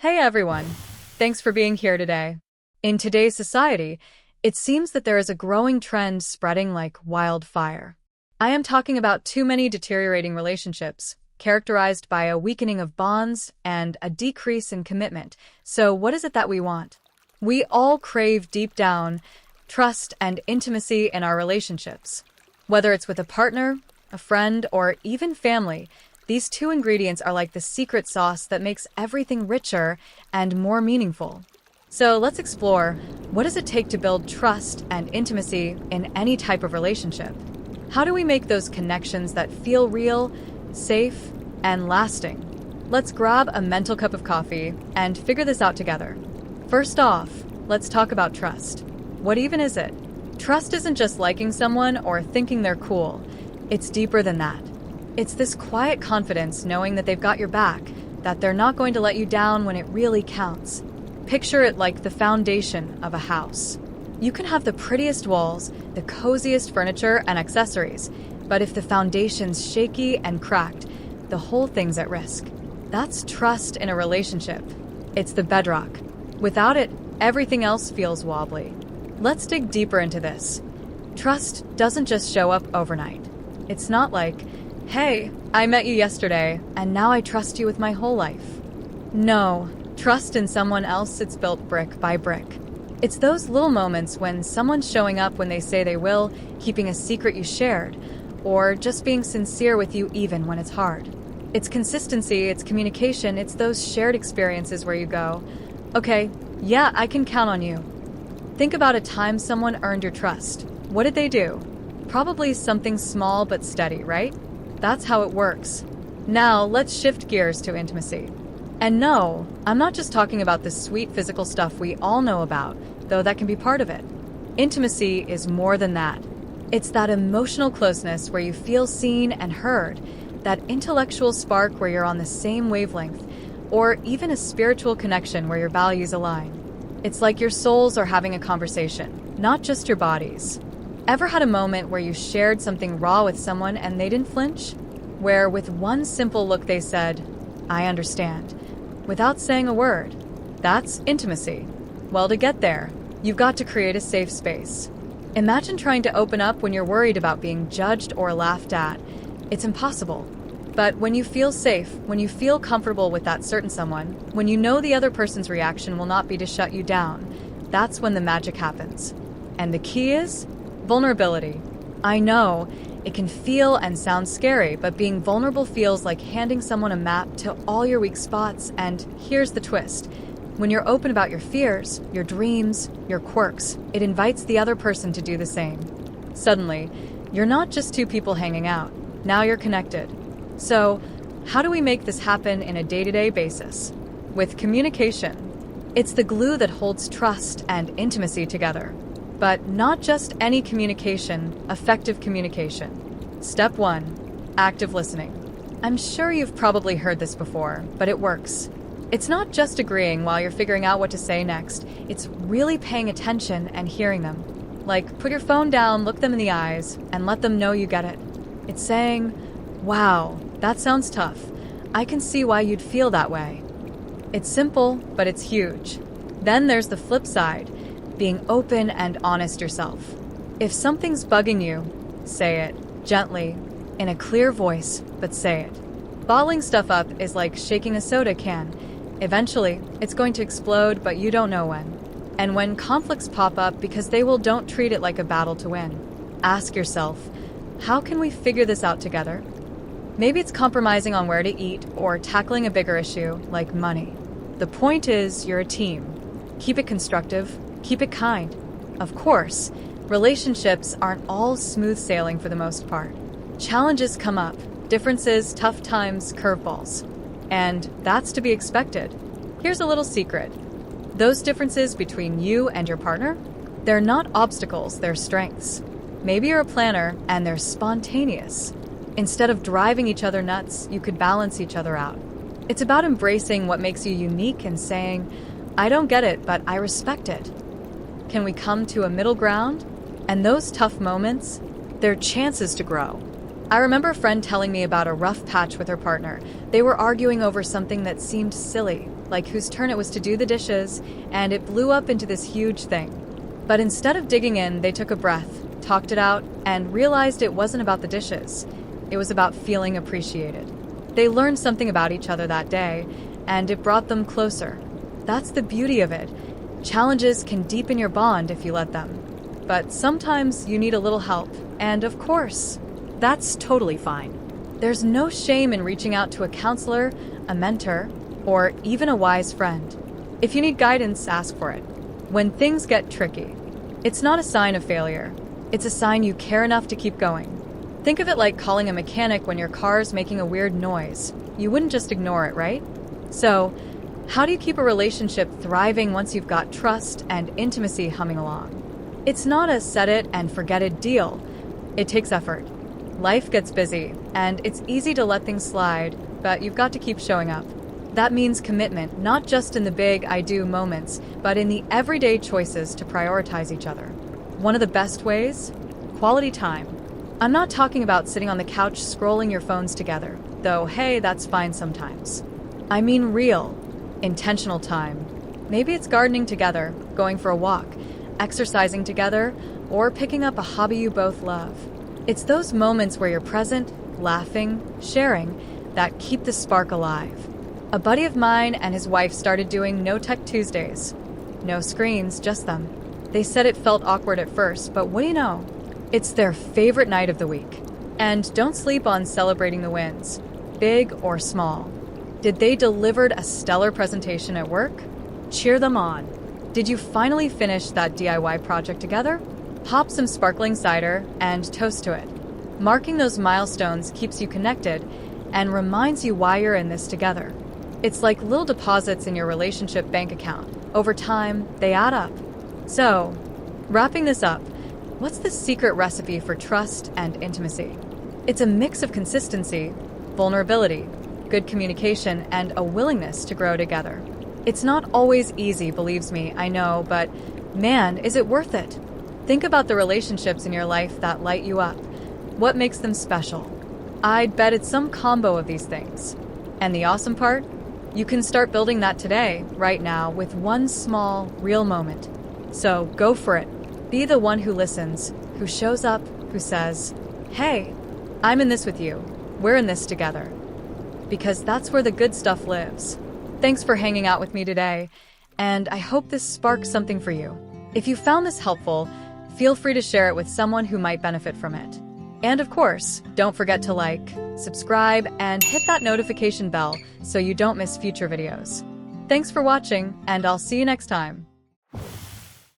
Hey everyone! Thanks for being here today. In today's society, it seems that there is a growing trend spreading like wildfire. I am talking about too many deteriorating relationships, characterized by a weakening of bonds and a decrease in commitment. So what is it that we want? We all crave deep down trust and intimacy in our relationships. Whether it's with a partner, a friend, or even family, these two ingredients are like the secret sauce that makes everything richer and more meaningful. So let's explore, what does it take to build trust and intimacy in any type of relationship? How do we make those connections that feel real, safe, and lasting? Let's grab a mental cup of coffee and figure this out together. First off, let's talk about trust. What even is it? Trust isn't just liking someone or thinking they're cool. It's deeper than that. It's this quiet confidence knowing that they've got your back, that they're not going to let you down when it really counts. Picture it like the foundation of a house. You can have the prettiest walls, the coziest furniture and accessories, but if the foundation's shaky and cracked, the whole thing's at risk. That's trust in a relationship. It's the bedrock. Without it, everything else feels wobbly. Let's dig deeper into this. Trust doesn't just show up overnight. It's not like, hey, I met you yesterday, and now I trust you with my whole life. No, trust in someone else, it's built brick by brick. It's those little moments when someone's showing up when they say they will, keeping a secret you shared, or just being sincere with you even when it's hard. It's consistency, it's communication, it's those shared experiences where you go, okay, yeah, I can count on you. Think about a time someone earned your trust. What did they do? Probably something small but steady, right? That's how it works. Now, let's shift gears to intimacy. And no, I'm not just talking about the sweet physical stuff we all know about, though that can be part of it. Intimacy is more than that. It's that emotional closeness where you feel seen and heard, that intellectual spark where you're on the same wavelength, or even a spiritual connection where your values align. It's like your souls are having a conversation, not just your bodies. Ever had a moment where you shared something raw with someone and they didn't flinch? Where with one simple look they said, I understand, without saying a word. That's intimacy. Well, to get there, you've got to create a safe space. Imagine trying to open up when you're worried about being judged or laughed at. It's impossible. But when you feel safe, when you feel comfortable with that certain someone, when you know the other person's reaction will not be to shut you down, that's when the magic happens. And the key is vulnerability. I know, it can feel and sound scary, but being vulnerable feels like handing someone a map to all your weak spots, and here's the twist. When you're open about your fears, your dreams, your quirks, it invites the other person to do the same. Suddenly, you're not just two people hanging out. Now you're connected. So, how do we make this happen in a day-to-day basis? With communication. It's the glue that holds trust and intimacy together. But not just any communication, effective communication. Step 1, active listening. I'm sure you've probably heard this before, but it works. It's not just agreeing while you're figuring out what to say next. It's really paying attention and hearing them. Like, put your phone down, look them in the eyes, and let them know you get it. It's saying, wow, that sounds tough. I can see why you'd feel that way. It's simple, but it's huge. Then there's the flip side. Being open and honest yourself. If something's bugging you, say it, gently, in a clear voice, but say it. Bottling stuff up is like shaking a soda can. Eventually, it's going to explode, but you don't know when. And when conflicts pop up because don't treat it like a battle to win. Ask yourself, how can we figure this out together? Maybe it's compromising on where to eat or tackling a bigger issue like money. The point is, you're a team. Keep it constructive. Keep it kind. Of course, relationships aren't all smooth sailing for the most part. Challenges come up, differences, tough times, curveballs. And that's to be expected. Here's a little secret. Those differences between you and your partner, they're not obstacles, they're strengths. Maybe you're a planner and they're spontaneous. Instead of driving each other nuts, you could balance each other out. It's about embracing what makes you unique and saying, I don't get it, but I respect it. Can we come to a middle ground? And those tough moments, they're chances to grow. I remember a friend telling me about a rough patch with her partner. They were arguing over something that seemed silly. like whose turn it was to do the dishes, and it blew up into this huge thing. But instead of digging in, they took a breath, talked it out, and realized it wasn't about the dishes. It was about feeling appreciated. They learned something about each other that day, and it brought them closer. That's the beauty of it. Challenges can deepen your bond if you let them. But sometimes you need a little help, and of course, that's totally fine. There's no shame in reaching out to a counselor, a mentor, or even a wise friend. If you need guidance, ask for it. When things get tricky, it's not a sign of failure. It's a sign you care enough to keep going. Think of it like calling a mechanic when your car's making a weird noise. You wouldn't just ignore it, right? So, how do you keep a relationship thriving once you've got trust and intimacy humming along? It's not a set it and forget it deal. It takes effort. Life gets busy, and it's easy to let things slide, but you've got to keep showing up. That means commitment, not just in the big I do moments, but in the everyday choices to prioritize each other. One of the best ways? Quality time. I'm not talking about sitting on the couch scrolling your phones together, though hey, that's fine sometimes. I mean real, intentional time. Maybe it's gardening together, going for a walk, exercising together, or picking up a hobby you both love. It's those moments where you're present, laughing, sharing, that keep the spark alive. A buddy of mine and his wife started doing No Tech Tuesdays. No screens, just them. They said it felt awkward at first, but what do you know? It's their favorite night of the week. And don't sleep on celebrating the wins, big or small. Did they deliver a stellar presentation at work? Cheer them on. Did you finally finish that DIY project together? Pop some sparkling cider and toast to it. Marking those milestones keeps you connected and reminds you why you're in this together. It's like little deposits in your relationship bank account. Over time, they add up. So, wrapping this up, what's the secret recipe for trust and intimacy? It's a mix of consistency, vulnerability, good communication, and a willingness to grow together. It's not always easy, believes me, I know, but man, is it worth it? Think about the relationships in your life that light you up. What makes them special? I'd bet it's some combo of these things. And the awesome part? You can start building that today, right now, with one small, real moment. So go for it. Be the one who listens, who shows up, who says, hey, I'm in this with you. We're in this together. Because that's where the good stuff lives. Thanks for hanging out with me today, and I hope this sparks something for you. If you found this helpful, feel free to share it with someone who might benefit from it. And of course, don't forget to like, subscribe, and hit that notification bell so you don't miss future videos. Thanks for watching, and I'll see you next time.